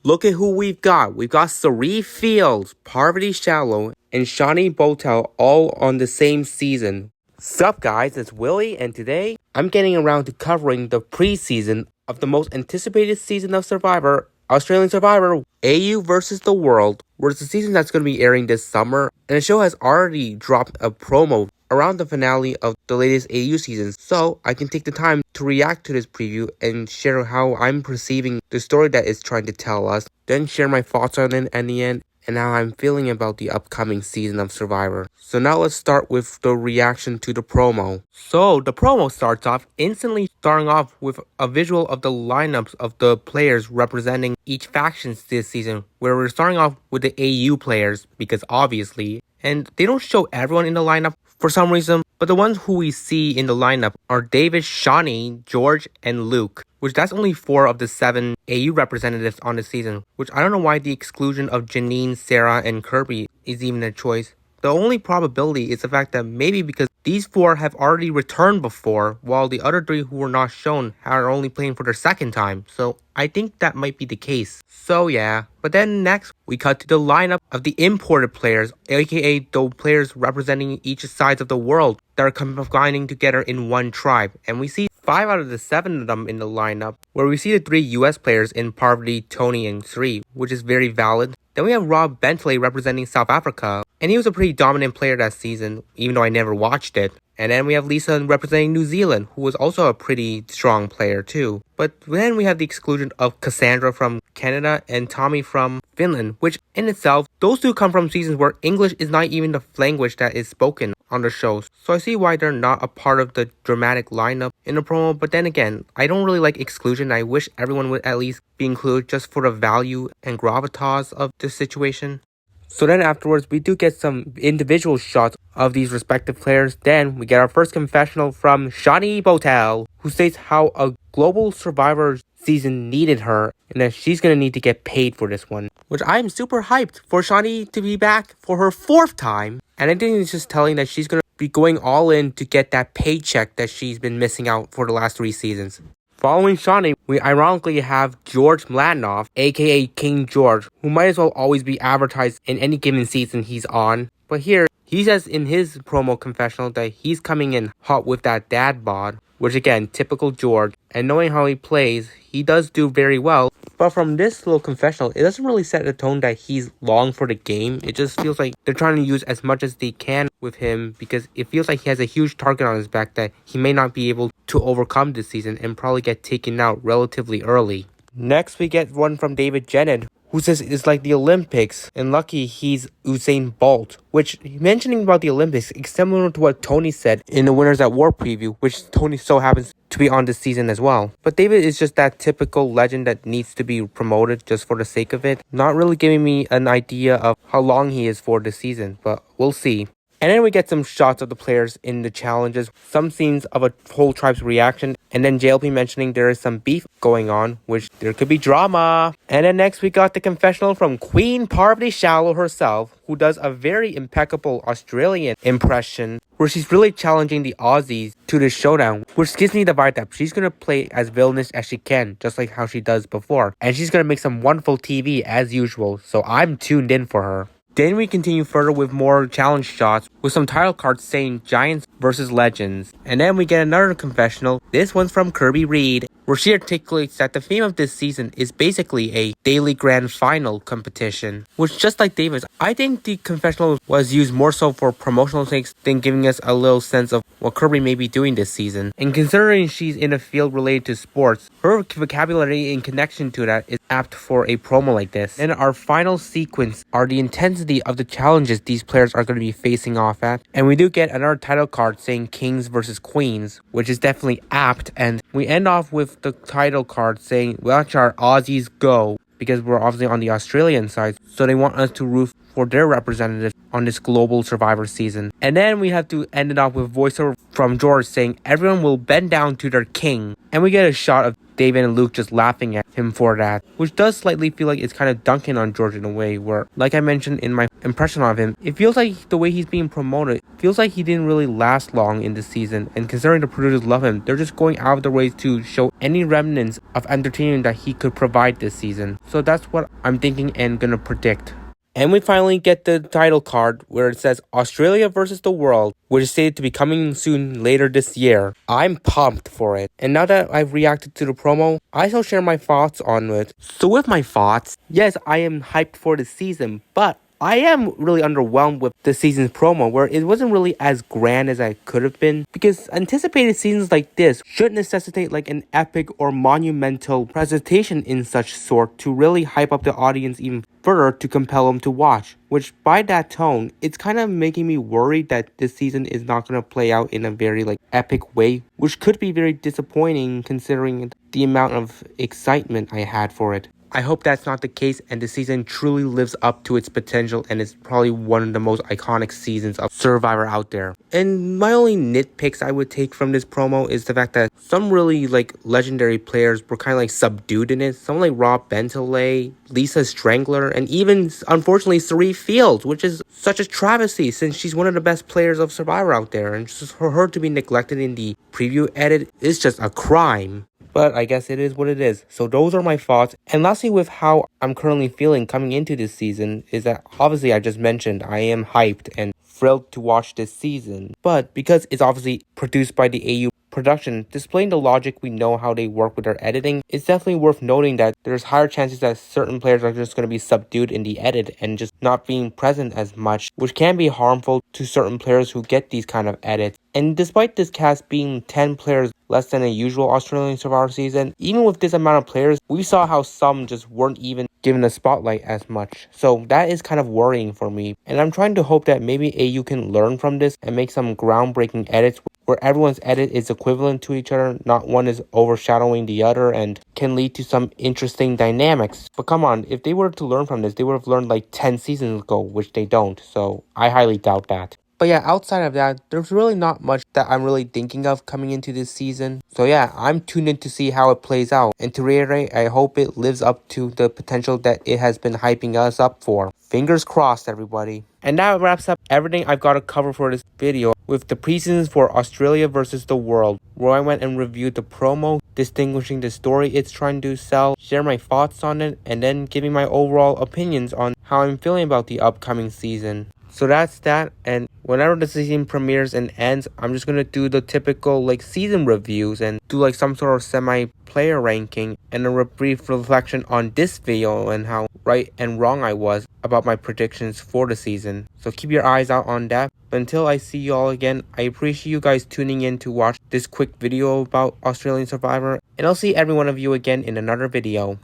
Look at who we've got. We've got Saree Fields, Parvati Shallow, and Shani Botel all on the same season. Sup guys, it's Willie, and today I'm getting around to covering the preseason of the most anticipated season of Survivor, Australian Survivor, AU versus the World, where it's a season that's going to be airing this summer, and the show has already dropped a promo around the finale of the latest AU season, so I can take the time to react to this preview and share how I'm perceiving the story that it's trying to tell us, then share my thoughts on it at the end, and how I'm feeling about the upcoming season of Survivor. So now let's start with the reaction to the promo. So the promo starts off instantly starting off with a visual of the lineups of the players representing each faction this season, where we're starting off with the AU players, because obviously, and they don't show everyone in the lineup for some reason, but the ones who we see in the lineup are David, Shawnee, George, and Luke, which that's only 4 of the 7 AU representatives on the season, which I don't know why the exclusion of Janine, Sarah, and Kirby is even a choice. The only probability is the fact that maybe because these 4 have already returned before, while the other 3 who were not shown are only playing for their second time, so I think that might be the case. So yeah, but then next we cut to the lineup of the imported players, aka the players representing each side of the world that are combining together in one tribe, and we see 5 out of the 7 of them in the lineup, where we see the 3 US players in Parvati, Tony, and Sri, which is very valid. Then we have Rob Bentley representing South Africa, and he was a pretty dominant player that season, even though I never watched it. And then we have Lisa representing New Zealand, who was also a pretty strong player too. But then we have the exclusion of Cassandra from Canada and Tommy from Finland, which in itself, those 2 come from seasons where English is not even the language that is spoken on the shows. So I see why they're not a part of the dramatic lineup in the promo, but then again, I don't really like exclusion. I wish everyone would at least be included just for the value and gravitas of the situation. So then afterwards, we do get some individual shots of these respective players. Then we get our first confessional from Shani Botel, who states how a global Survivor season needed her and that she's going to need to get paid for this one. Which I'm super hyped for Shani to be back for her 4th time. And I think it's just telling that she's going to be going all in to get that paycheck that she's been missing out for the last 3 seasons. Following Shawnee, we ironically have George Mladenoff, aka King George, who might as well always be advertised in any given season he's on. But here, he says in his promo confessional that he's coming in hot with that dad bod, which again, typical George, and knowing how he plays, he does do very well. But from this little confessional, it doesn't really set the tone that he's long for the game. It just feels like they're trying to use as much as they can with him, because it feels like he has a huge target on his back that he may not be able to overcome this season and probably get taken out relatively early. Next, we get one from David Jennett, who says it's like the Olympics, and lucky he's Usain Bolt, which, mentioning about the Olympics, is similar to what Tony said in the Winners at War preview, which Tony so happens to be on this season as well. But David is just that typical legend that needs to be promoted just for the sake of it, not really giving me an idea of how long he is for this season, but we'll see. And then we get some shots of the players in the challenges, some scenes of a whole tribe's reaction, and then JLP mentioning there is some beef going on, which there could be drama. And then next we got the confessional from Queen Parvati Shallow herself, who does a very impeccable Australian impression, where she's really challenging the Aussies to the showdown, which gives me the vibe that she's going to play as villainous as she can, just like how she does before. And she's going to make some wonderful TV as usual, so I'm tuned in for her. Then we continue further with more challenge shots with some title cards saying Giants versus Legends. And then we get another confessional. This one's from Kirby Reed, where she articulates that the theme of this season is basically a daily grand final competition. Which, just like David's, I think the confessional was used more so for promotional sakes than giving us a little sense of what Kirby may be doing this season. And considering she's in a field related to sports, her vocabulary in connection to that is apt for a promo like this. And our final sequence are the intensity of the challenges these players are going to be facing off at. And we do get another title card saying Kings versus Queens, which is definitely apt. And we end off with the title card saying, watch our Aussies go, because we're obviously on the Australian side, so they want us to root for their representatives on this global Survivor season. And then we have to end it off with voiceover from George saying everyone will bend down to their king. And we get a shot of David and Luke just laughing at him for that, which does slightly feel like it's kind of dunking on George in a way where, like I mentioned in my impression of him, it feels like the way he's being promoted feels like he didn't really last long in the season, and considering the producers love him, they're just going out of their ways to show any remnants of entertainment that he could provide this season. So that's what I'm thinking and gonna predict. And we finally get the title card where it says Australia versus the world, which is stated to be coming soon later this year. I'm pumped for it. And now that I've reacted to the promo, I shall share my thoughts on it. So with my thoughts, yes, I am hyped for the season, but I am really underwhelmed with the season's promo, where it wasn't really as grand as I could have been, because anticipated seasons like this should necessitate like an epic or monumental presentation in such sort to really hype up the audience even further to compel them to watch, which by that tone, it's kind of making me worried that this season is not going to play out in a very like epic way, which could be very disappointing considering the amount of excitement I had for it. I hope that's not the case and the season truly lives up to its potential and is probably one of the most iconic seasons of Survivor out there. And my only nitpicks I would take from this promo is the fact that some really like legendary players were kind of like subdued in it. Someone like Rob Bentley, Lisa Strangler, and even unfortunately Sari Fields, which is such a travesty since she's one of the best players of Survivor out there, and just for her to be neglected in the preview edit is just a crime. But I guess it is what it is. So those are my thoughts. And lastly, with how I'm currently feeling coming into this season, is that obviously I just mentioned I am hyped and thrilled to watch this season. But because it's obviously produced by the AU production, displaying the logic we know how they work with their editing, it's definitely worth noting that there's higher chances that certain players are just going to be subdued in the edit and just not being present as much, which can be harmful to certain players who get these kind of edits. And despite this cast being 10 players less than a usual Australian Survivor season, even with this amount of players, we saw how some just weren't even given the spotlight as much. So that is kind of worrying for me. And I'm trying to hope that maybe AU can learn from this and make some groundbreaking edits where everyone's edit is equivalent to each other, not one is overshadowing the other, and can lead to some interesting dynamics. But come on, if they were to learn from this, they would have learned like 10 seasons ago, which they don't. So I highly doubt that. But yeah, outside of that, there's really not much that I'm really thinking of coming into this season. So yeah, I'm tuned in to see how it plays out. And to reiterate, I hope it lives up to the potential that it has been hyping us up for. Fingers crossed, everybody. And that wraps up everything I've got to cover for this video with the preseasons for Australia versus the world, where I went and reviewed the promo, distinguishing the story it's trying to sell, share my thoughts on it, and then giving my overall opinions on how I'm feeling about the upcoming season. So that's that, and whenever the season premieres and ends, I'm just gonna do the typical like season reviews and do like some sort of semi-player ranking and a brief reflection on this video and how right and wrong I was about my predictions for the season. So keep your eyes out on that. But until I see you all again, I appreciate you guys tuning in to watch this quick video about Australian Survivor, and I'll see every one of you again in another video.